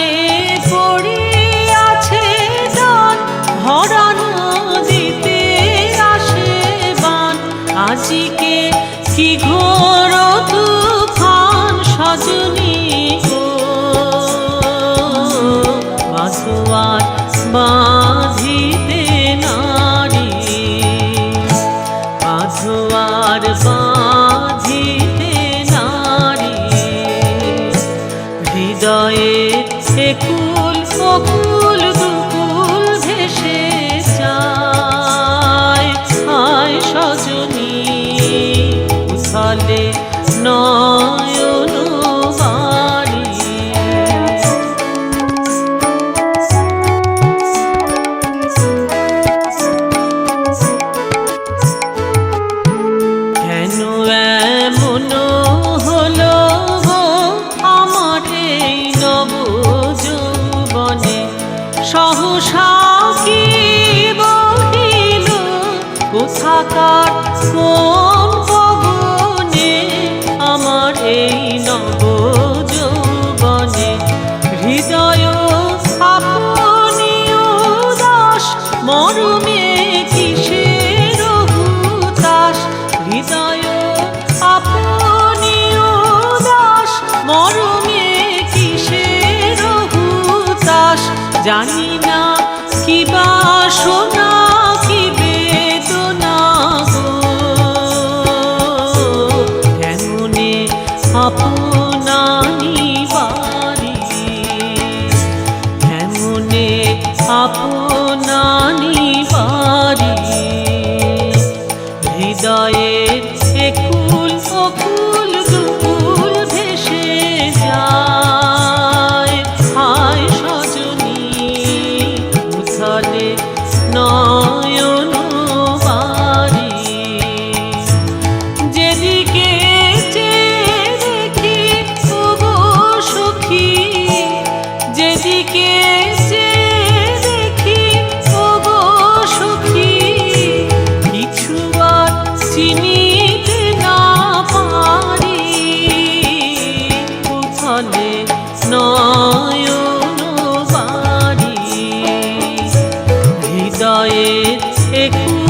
যে পড়ে আছে ডান, ভরা নদীতে আসে বান। আজিকে কি ঘোর তুফান সজনী গো, বাঁধোয়ার বাঁধিতে নারী, বাঁধোয়ার বাঁধিতে নারী। হৃদয়ে একুল অকুল দুকুল ভেসে যায়, হায় সজনী উথালে নয়ন বাড়ি। কেন এমন হলো গো আমার এই নব যৌবনে, সহসা কি বহিল কোথাকার কোন পবনে আমার এই নব যৌবনে। হৃদয় আপনি উদাস, মরমে কিসের হুতাশ। হৃদয় আপনি উদাস, মরমে কিসের হুতাশ। জানি না কি বাসনা কি বেদনা গো, কেমনে আপনানি বাড়ি, কেমনে আপনানি বাড়ি। হৃদয়ের একুল অকুল দুকুল ভেসে যায়, হায় সজনী উথালে নয়ন বাড়ি। যেদিকে চেয়ে দেখি ওগো সখী, যেদিকে চেয়ে দেখি ওগো সখী, কিছু আর চিনিতে না পারি। উথালে নয়ন বাড়ি, হৃদয়ের একুল